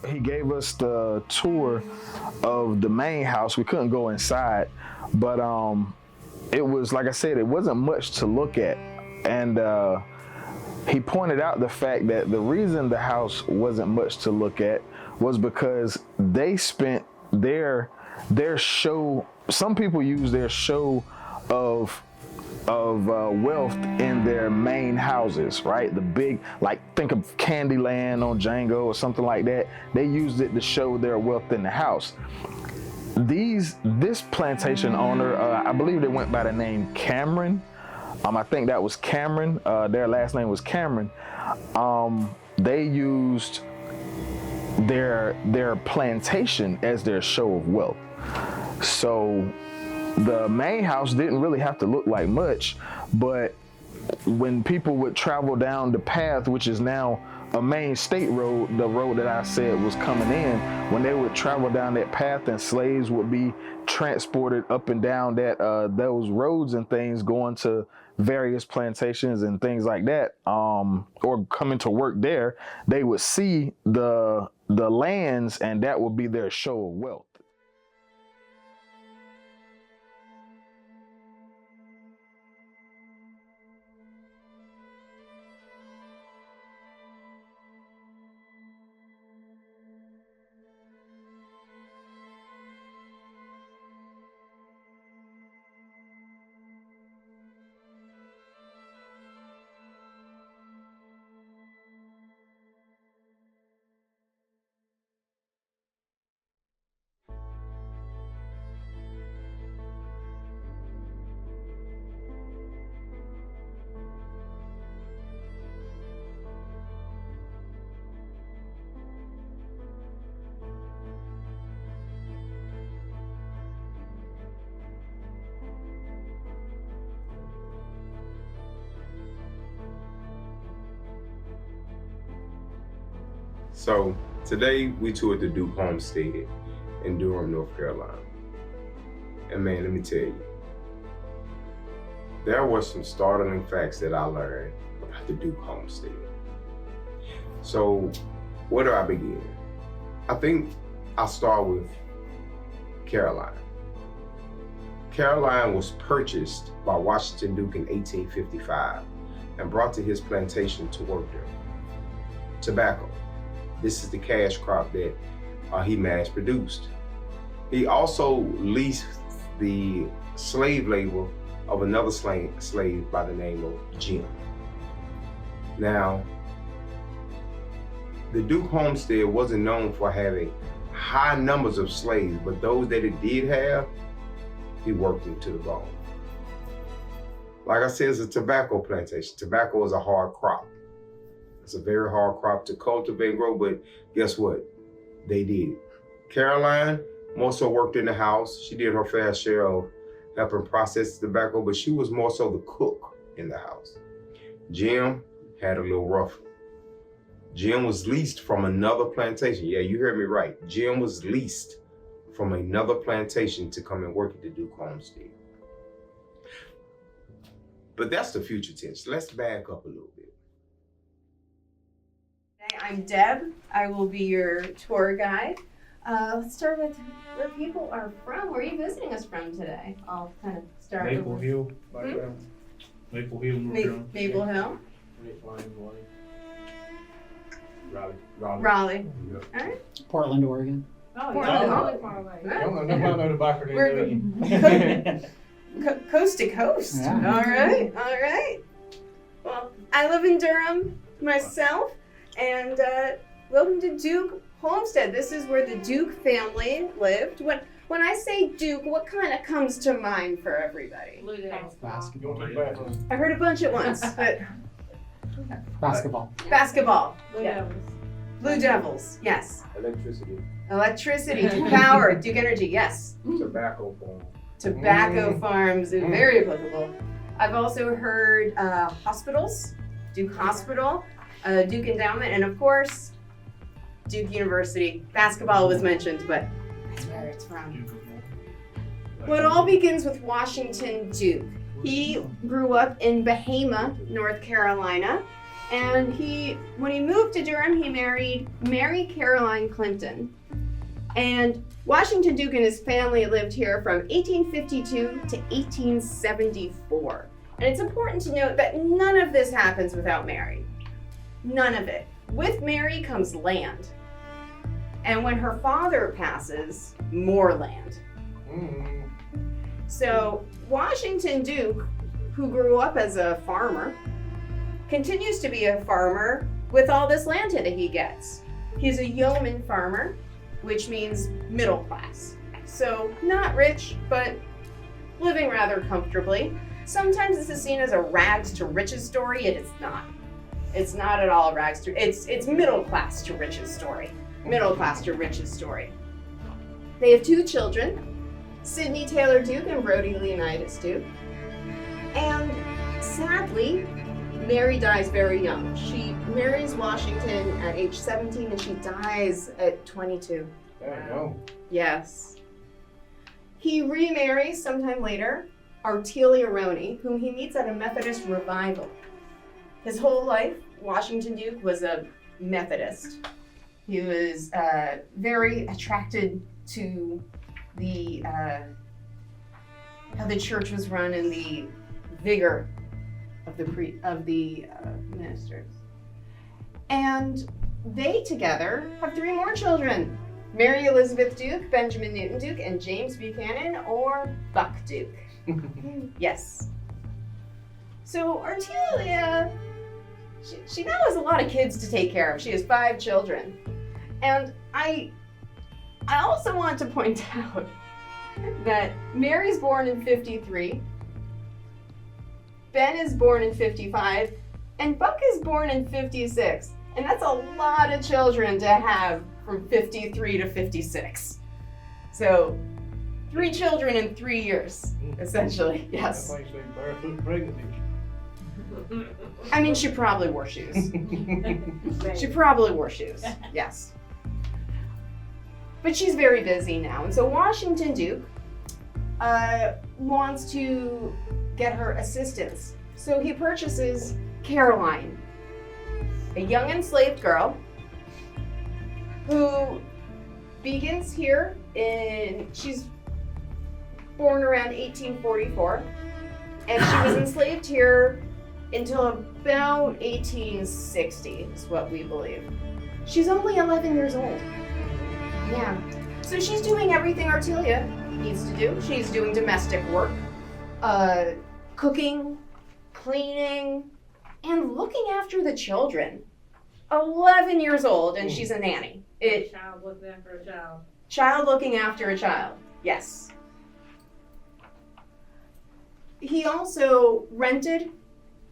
He gave us the tour of the main house. We couldn't go inside, but it was, like I said, it wasn't much to look at. And he pointed out the fact that the reason the house wasn't much to look at was because they spent their show, some people use their show of wealth in their main houses, right? The big, like, think of Candyland on Django or something like that. They used it to show their wealth in the house. This plantation owner, I believe they went by the name Cameron. I think that was Cameron. Their last name was Cameron. They used their plantation as their show of wealth. So the main house didn't really have to look like much, but when people would travel down the path, which is now a main state road, the road that I said was coming in, when they would travel down that path and slaves would be transported up and down that those roads and things, going to various plantations and things like that, or coming to work there, they would see the lands, and that would be their show of wealth. So today we toured the Duke Homestead in Durham, North Carolina. And man, let me tell you, there were some startling facts that I learned about the Duke Homestead. So where do I begin? I think I'll start with Caroline. Caroline was purchased by Washington Duke in 1855 and brought to his plantation to work there. Tobacco. This is the cash crop that he mass produced. He also leased the slave labor of another slave by the name of Jim. Now, the Duke Homestead wasn't known for having high numbers of slaves, but those that it did have, he worked them to the bone. Like I said, it's a tobacco plantation. Tobacco is a hard crop. It's a very hard crop to cultivate and grow, but guess what? They did it. Caroline more so worked in the house. She did her fair share of helping process the tobacco, but she was more so the cook in the house. Jim had a little rough. Jim was leased from another plantation. Yeah, you heard me right. Jim was leased from another plantation to come and work at the Duke Homestead. But that's the future tense. Let's back up a little bit. I'm Deb. I will be your tour guide. Let's start with where people are from. Where are you visiting us from today? I'll kind of start with Maple Hill, background. Maple Hill, North Carolina. Maple Hill. Raleigh. Yep. All right. Portland, Oregon. Oh, Portland. really far away. Don't know the backer than Coast to coast. Yeah. All right. Well, I live in Durham myself, and welcome to Duke Homestead. This is where the Duke family lived. When I say Duke, what kind of comes to mind for everybody? Basketball. I heard a bunch at once, but Basketball. basketball. Yeah. Blue Devils, yes. Electricity. Duke Power, Duke Energy, yes. Tobacco farm. Tobacco farms, very applicable. I've also heard hospitals, Duke Hospital, Duke Endowment, and of course, Duke University. Basketball was mentioned, but that's where it's from. Well, it all begins with Washington Duke. He grew up in Bahama, North Carolina, And when he moved to Durham, he married Mary Caroline Clinton. And Washington Duke and his family lived here from 1852 to 1874. And it's important to note that none of this happens without Mary. None of it. With Mary comes land. And when her father passes, more land. So Washington Duke, who grew up as a farmer, continues to be a farmer with all this land that he gets. He's a yeoman farmer, which means middle class. So not rich, but living rather comfortably. Sometimes this is seen as a rags to riches story. It is not. It's not at all a rags to, it's middle class to riches story. Middle class to riches story. They have 2 children, Sidney Taylor Duke and Brodie Leonidas Duke. And sadly, Mary dies very young. She marries Washington at age 17 and she dies at 22. There you go. Yes. He remarries sometime later Artelia Roney, whom he meets at a Methodist revival. His whole life, Washington Duke was a Methodist. He was very attracted to the how the church was run and the vigor of the ministers. And they together have 3 more children: Mary Elizabeth Duke, Benjamin Newton Duke, and James Buchanan, or Buck Duke. Yes. So Artelia, she now has a lot of kids to take care of. She has 5 children. And I also want to point out that Mary's born in 53, Ben is born in 55, and Buck is born in 56. And that's a lot of children to have from 53 to 56. So 3 children in 3 years, essentially, yes. I think she's barefoot pregnant. I mean, she probably wore shoes. She probably wore shoes, yes. But she's very busy now. And so Washington Duke wants to get her assistance. So he purchases Caroline, a young enslaved girl who begins here she's born around 1844, and she was enslaved here until about 1860 is what we believe. She's only 11 years old. Yeah. So she's doing everything Artelia needs to do. She's doing domestic work, cooking, cleaning, and looking after the children. 11 years old, and she's a nanny. Child looking after a child. Child looking after a child, yes. He also rented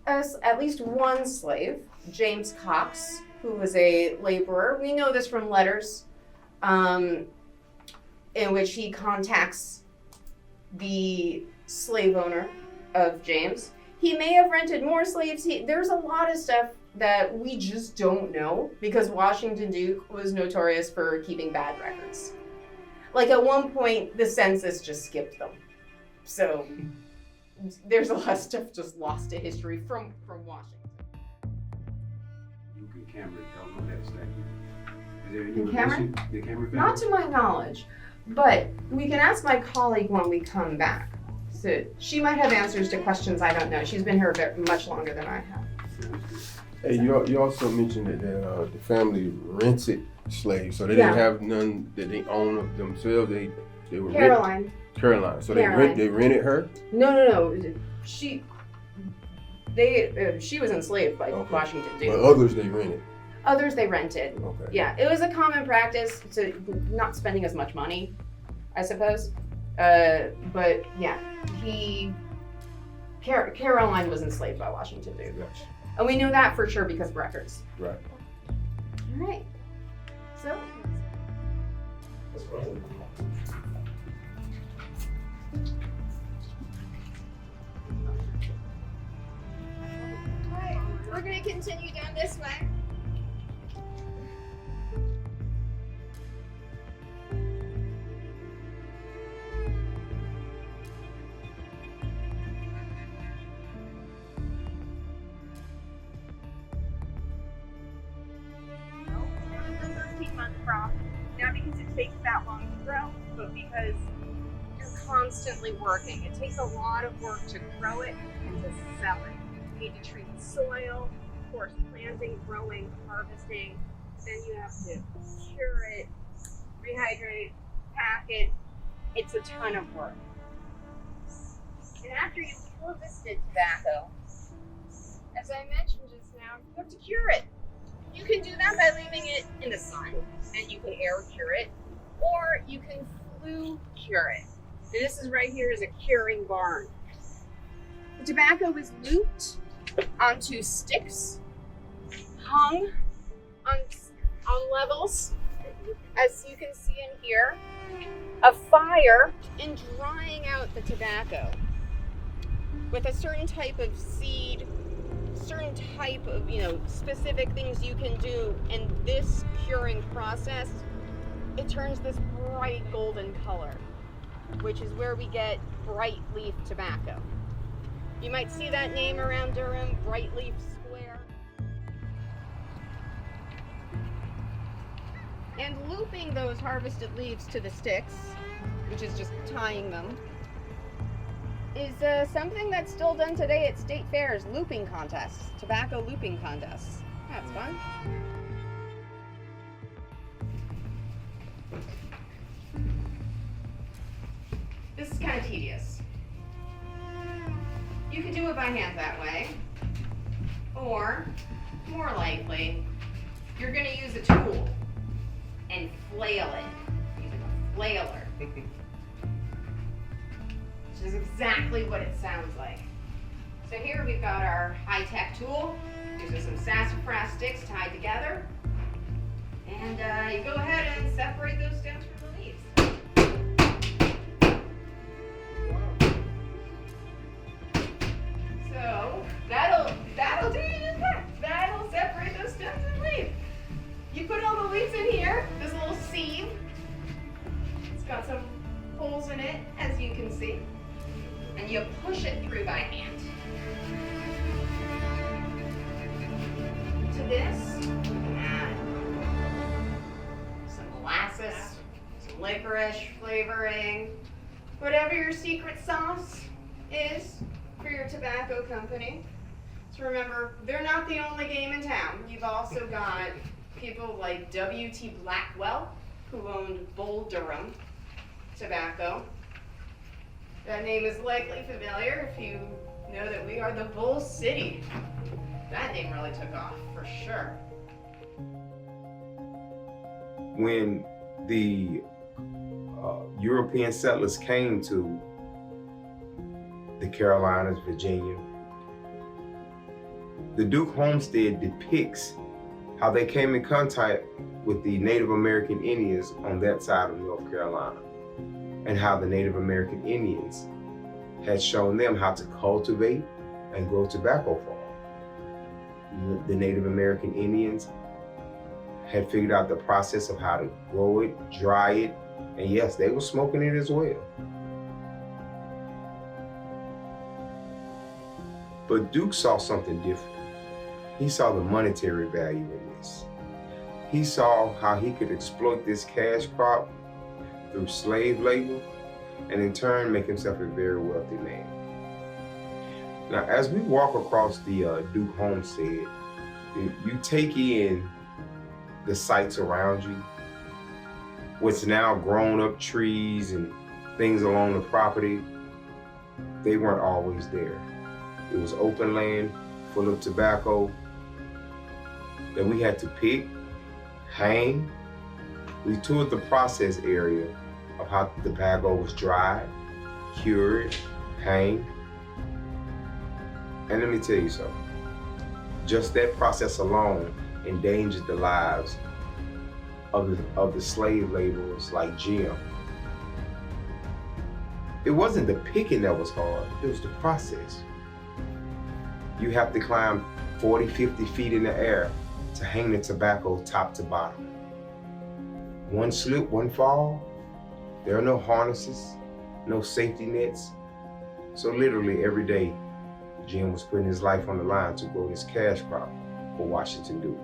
at least one slave, James Cox, who was a laborer. We know this from letters in which he contacts the slave owner of James. He may have rented more slaves. There's a lot of stuff that we just don't know because Washington Duke was notorious for keeping bad records. Like at one point, the census just skipped them. So there's a lot of stuff just lost to history from Washington. Duke and Cameron, y'all know that statue. Is there any And Cameron? relation? The Cameron family? Not to my knowledge, but we can ask my colleague when we come back. So she might have answers to questions I don't know. She's been here much longer than I have. Hey, you also mentioned that the family rented slaves, so they Yeah. didn't have none that they owned themselves. They were Caroline. Caroline. So Caroline. they rented her. No. She was enslaved by Okay. Washington But Duke. others they rented. Others they rented. Okay. Yeah, it was a common practice to not spending as much money, I suppose. But yeah, Caroline was enslaved by Washington Duke. Gotcha. And we know that for sure because of records. Right. All right. So. All right, we're going to continue down this way. month crop, not because it takes that long to grow, but because you're constantly working. It takes a lot of work to grow it and to sell it. You need to treat the soil, of course, planting, growing, harvesting. Then you have to cure it, rehydrate, pack it. It's a ton of work. And after you've harvested tobacco, as I mentioned just now, you have to cure it. You can do that by leaving it in the sun, and you can air cure it, or you can flue cure it. And this is right here is a curing barn. The tobacco is looped onto sticks, hung on levels, as you can see in here, a fire and drying out the tobacco with a certain type of seed, certain type of, specific things you can do. And this curing process, it turns this bright golden color, which is where we get bright leaf tobacco. You might see that name around Durham, bright leaf square. And looping those harvested leaves to the sticks, which is just tying them, is something that's still done today at state fairs, looping contests, tobacco looping contests. That's fun. This is kind of tedious. You can do it by hand that way, or more likely, you're going to use a tool and flail it using a flailer. Which is exactly what it sounds like. So here we've got our high-tech tool. These are some sassafras sticks tied together. And you go ahead and separate those stems from the leaves. So that'll do you just that. That'll separate those stems and leaves. You put all the leaves in here, this little sieve. It's got some holes in it, as you can see. And you push it through by hand. To this, you can add some molasses, some licorice flavoring, whatever your secret sauce is for your tobacco company. So remember, they're not the only game in town. You've also got people like W.T. Blackwell, who owned Bull Durham Tobacco. That name is likely familiar if you know that we are the Bull City. That name really took off, for sure. When the European settlers came to the Carolinas, Virginia, the Duke homestead depicts how they came in contact with the Native American Indians on that side of North Carolina, and how the Native American Indians had shown them how to cultivate and grow tobacco farm. The Native American Indians had figured out the process of how to grow it, dry it, and yes, they were smoking it as well. But Duke saw something different. He saw the monetary value in this. He saw how he could exploit this cash crop through slave labor, and in turn make himself a very wealthy man. Now, as we walk across the Duke homestead, you take in the sights around you, what's now grown up trees and things along the property. They weren't always there. It was open land full of tobacco that we had to pick, hang. We toured the process area of how the tobacco was dried, cured, hanged. And let me tell you something. Just that process alone endangered the lives of the slave laborers like Jim. It wasn't the picking that was hard, it was the process. You have to climb 40, 50 feet in the air to hang the tobacco top to bottom. One slip, one fall, there are no harnesses, no safety nets. So literally every day, Jim was putting his life on the line to grow this cash crop for Washington Duke.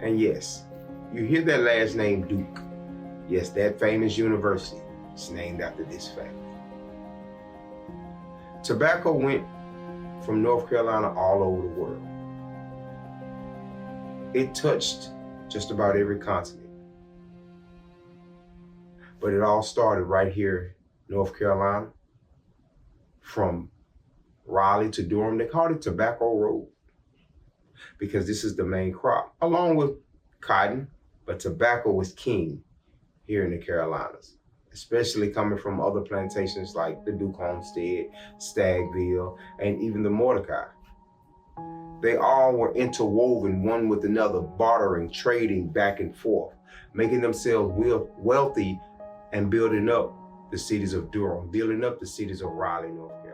And yes, you hear that last name, Duke. Yes, that famous university is named after this family. Tobacco went from North Carolina all over the world. It touched just about every continent. But it all started right here, North Carolina, from Raleigh to Durham. They called it Tobacco Road because this is the main crop, along with cotton, but tobacco was king here in the Carolinas, especially coming from other plantations like the Duke Homestead, Stagville, and even the Mordecai. They all were interwoven one with another, bartering, trading back and forth, making themselves wealthy and building up the cities of Durham, building up the cities of Raleigh, North Carolina.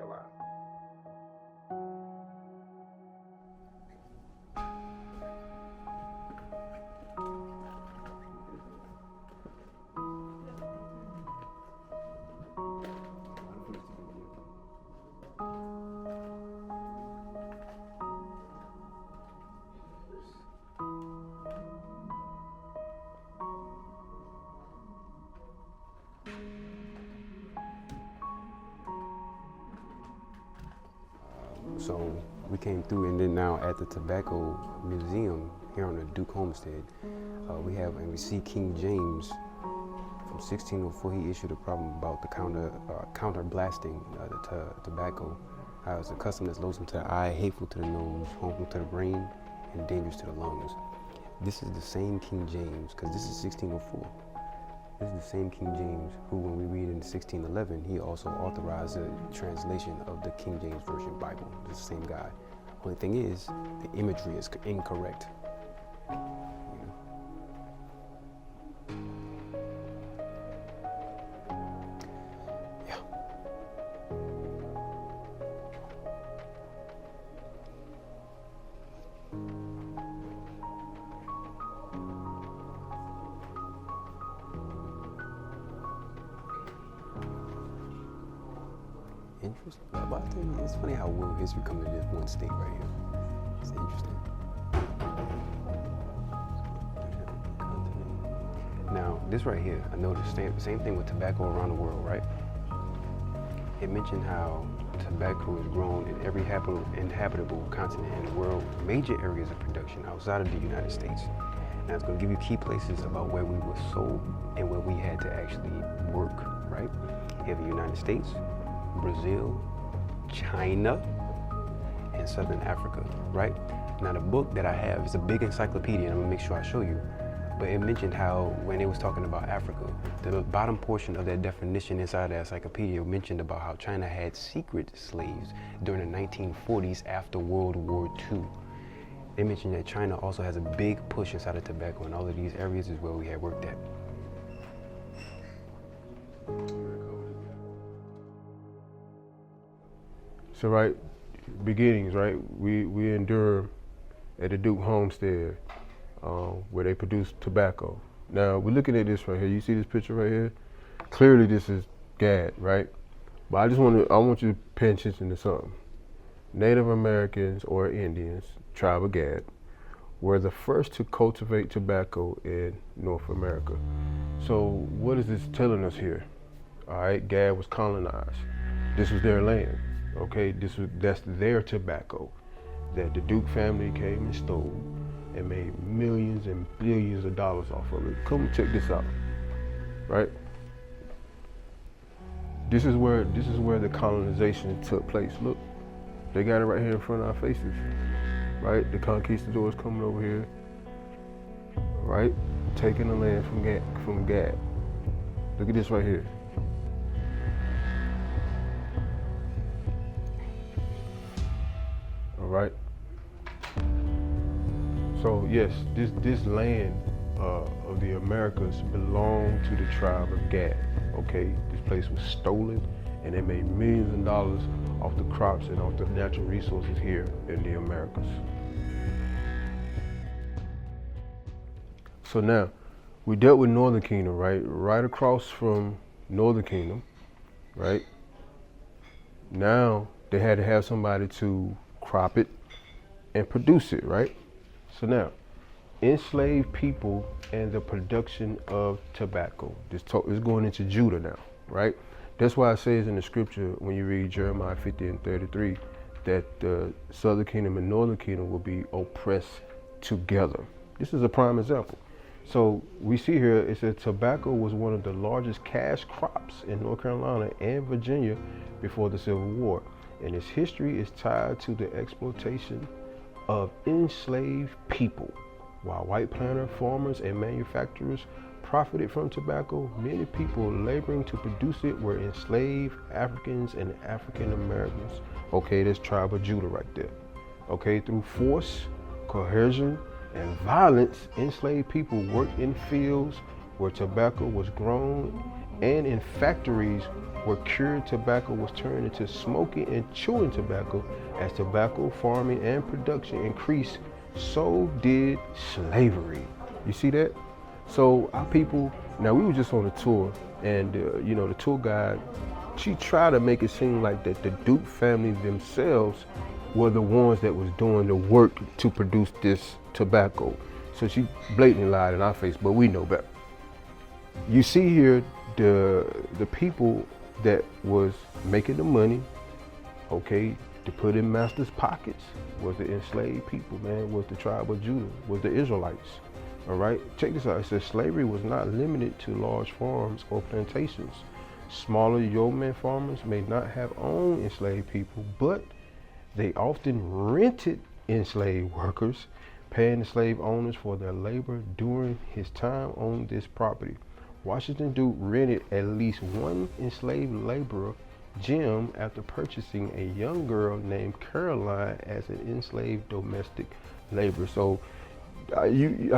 So we came through, and then now at the Tobacco Museum here on the Duke Homestead, we see King James from 1604. He issued a problem about the counter blasting the tobacco. It's a custom that's loathsome to the eye, hateful to the nose, harmful to the brain, and dangerous to the lungs. This is the same King James, because this is 1604. This is the same King James who, when we read in 1611, he also authorized a translation of the King James Version Bible. It's the same guy. Only thing is, the imagery is incorrect. Yeah. Interesting. But I tell you, it's funny how world history comes in just one state right here. It's interesting. Now, this right here, I noticed same thing with tobacco around the world, right? It mentioned how tobacco is grown in every inhabitable continent in the world, major areas of production outside of the United States. Now, it's going to give you key places about where we were sold and where we had to actually work, right? You have the United States, Brazil, China, and Southern Africa, right? Now the book that I have is a big encyclopedia, and I'm gonna make sure I show you, but it mentioned how when it was talking about Africa, the bottom portion of that definition inside the encyclopedia mentioned about how China had secret slaves during the 1940s after World War II. They mentioned that China also has a big push inside of tobacco, and all of these areas is where we had worked at. So right, beginnings, right? We endure at the Duke Homestead, where they produce tobacco. Now we're looking at this right here. You see this picture right here? Clearly this is Gad, right? But I want you to pay attention to something. Native Americans or Indians, tribe of Gad, were the first to cultivate tobacco in North America. So what is this telling us here? All right, Gad was colonized. This was their land. Okay, that's their tobacco that the Duke family came and stole and made millions and billions of dollars off of it. Come check this out, right? This is where the colonization took place. Look, they got it right here in front of our faces, right? The conquistadors coming over here, right? Taking the land from Gad. Look at this right here. Right. So yes, this land of the Americas belonged to the tribe of Gad. Okay, this place was stolen, and they made millions of dollars off the crops and off the natural resources here in the Americas. So now, we dealt with Northern Kingdom, right? Right across from Northern Kingdom, right? Now they had to have somebody to crop it and produce it, right? So now, enslaved people and the production of tobacco. This is going into Judah now, right? That's why it says in the scripture when you read Jeremiah 50 and 33 that the southern kingdom and northern kingdom will be oppressed together. This is a prime example. So we see here it says tobacco was one of the largest cash crops in North Carolina and Virginia before the Civil War, and its history is tied to the exploitation of enslaved people. While white planter farmers and manufacturers profited from tobacco, many people laboring to produce it were enslaved Africans and African Americans. Okay, that's tribe of Judah right there. Okay, through force, coercion, and violence, enslaved people worked in fields where tobacco was grown and in factories where cured tobacco was turned into smoking and chewing tobacco. As tobacco farming and production increased, so did slavery. You see that? So our people, now we were just on a tour, and you know, the tour guide, she tried to make it seem like that the Duke family themselves were the ones that was doing the work to produce this tobacco. So she blatantly lied in our face, but we know better. You see here the people that was making the money, okay, to put in master's pockets was the enslaved people, man, was the tribe of Judah, was the Israelites. All right, check this out. It says slavery was not limited to large farms or plantations. Smaller yeoman farmers may not have owned enslaved people, but they often rented enslaved workers, paying the slave owners for their labor during his time on this property. Washington Duke rented at least one enslaved laborer, Jim, after purchasing a young girl named Caroline as an enslaved domestic laborer. So I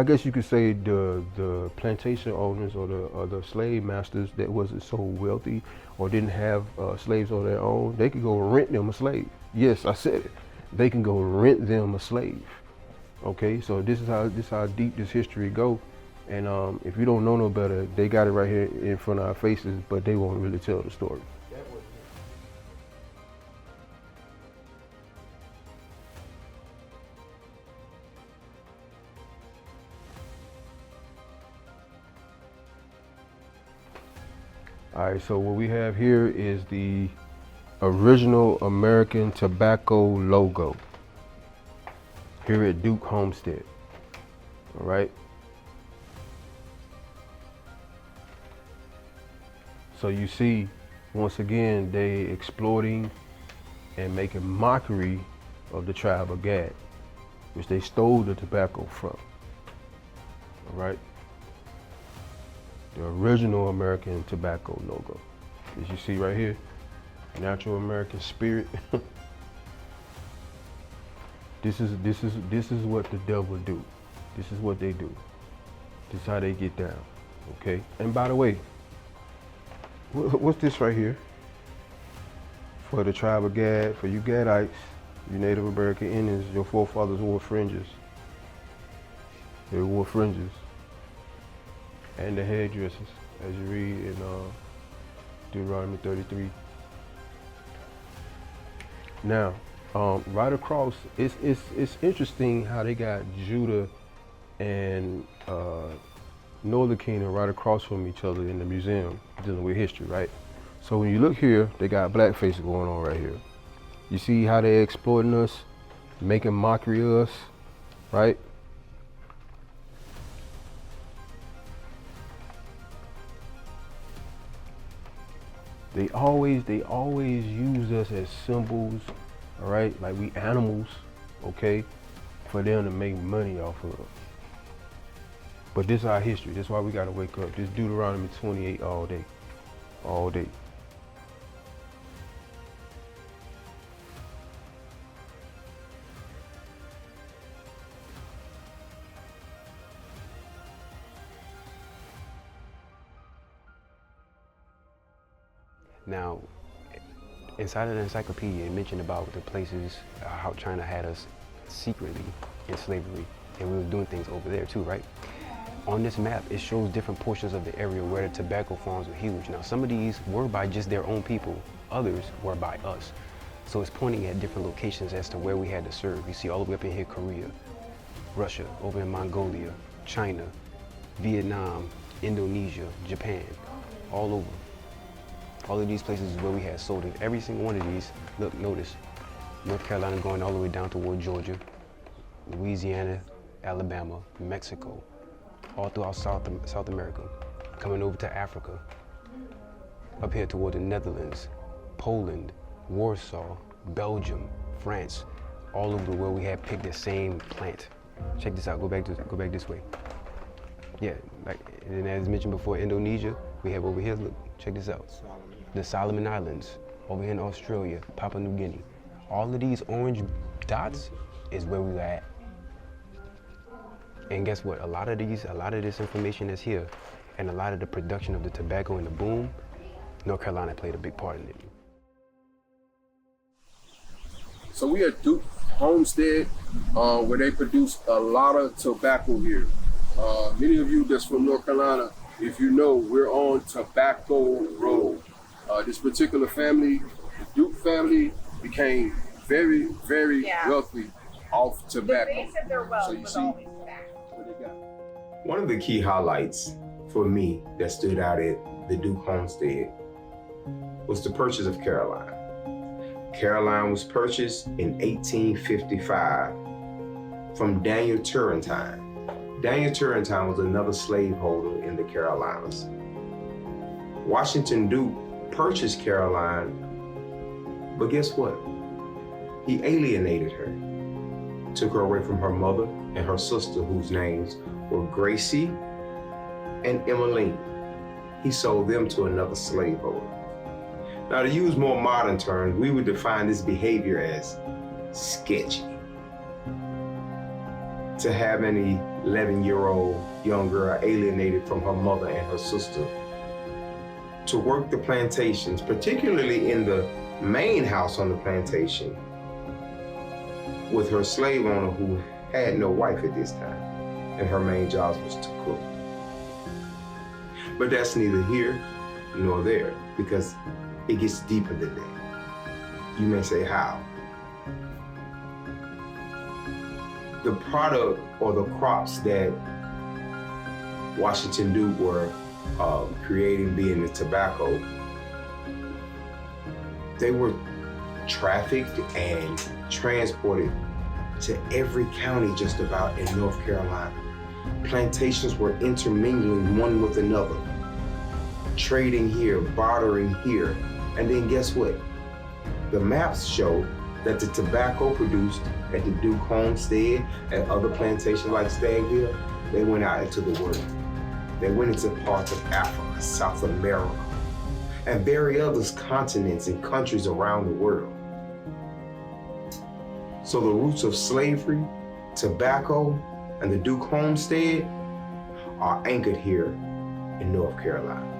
guess you could say the plantation owners or the slave masters that wasn't so wealthy or didn't have slaves on their own, they could go rent them a slave. Yes, I said it. They can go rent them a slave. Okay, so this is how deep this history go. And if you don't know no better, they got it right here in front of our faces, but they won't really tell the story. All right, so what we have here is the original American tobacco logo here at Duke Homestead. All right. So you see, once again, they exploiting and making mockery of the tribe of Gad, which they stole the tobacco from. All right. The original American tobacco logo, as you see right here, natural American spirit. This is what the devil do. This is what they do. This is how they get down. Okay. And by the way, what's this right here? For the tribe of Gad, for you Gadites, you Native American Indians, your forefathers wore fringes. They wore fringes. And the headdresses, as you read in Deuteronomy 33. Now, right across, it's interesting how they got Judah and Northern Kingdom right across from each other in the museum, dealing with history, right? So when you look here, they got blackface going on right here. You see how they exploiting us, making mockery of us, right? They always use us as symbols, all right? Like we animals, okay? For them to make money off of. But this is our history. That's why we gotta wake up. This Deuteronomy 28 all day, all day. Now, inside of the encyclopedia, it mentioned about the places how China had us secretly in slavery, and we were doing things over there too, right? On this map, it shows different portions of the area where the tobacco farms were huge. Now, some of these were by just their own people, others were by us. So it's pointing at different locations as to where we had to serve. You see all the way up in here, Korea. Russia, over in Mongolia, China, Vietnam, Indonesia, Japan, all over. All of these places is where we had sold it. Every single one of these, look, notice, North Carolina going all the way down toward Georgia, Louisiana, Alabama, Mexico, all throughout South America, coming over to Africa, up here toward the Netherlands, Poland, Warsaw, Belgium, France, all over the world we had picked the same plant. Check this out, go back this way. Yeah, like, and as mentioned before, Indonesia, we have over here, look, check this out. The Solomon Islands, over here in Australia, Papua New Guinea. All of these orange dots is where we were at. And guess what? A lot of this information that's here, and a lot of the production of the tobacco and the boom, North Carolina played a big part in it. So we at Duke Homestead, where they produce a lot of tobacco here. Many of you that's from North Carolina, if you know, we're on Tobacco Road. This particular family, the Duke family, became very, very wealthy off tobacco. The base of their wealth So you was see always tobacco. what they got. One of the key highlights for me that stood out at the Duke Homestead was the purchase of Caroline. Caroline was purchased in 1855 from Daniel Turrentine. Daniel Turrentine was another slaveholder in the Carolinas. Washington Duke purchased Caroline, but guess what? He alienated her, took her away from her mother and her sister, whose names were Gracie and Emmeline. He sold them to another slaveholder. Now, to use more modern terms, we would define this behavior as sketchy. To have an 11-year-old young girl alienated from her mother and her sister, to work the plantations, particularly in the main house on the plantation, with her slave owner who had no wife at this time, and her main job was to cook. But that's neither here nor there, because it gets deeper than that. You may say, how? The product or the crops that Washington Duke were creating, being the tobacco, they were trafficked and transported to every county just about in North Carolina. Plantations were intermingling one with another, trading here, bartering here, and then guess what? The maps show that the tobacco produced at the Duke Homestead and other plantations like Stagville, they went out into the world. They went into parts of Africa, South America, and various other continents and countries around the world. So the roots of slavery, tobacco, and the Duke Homestead are anchored here in North Carolina.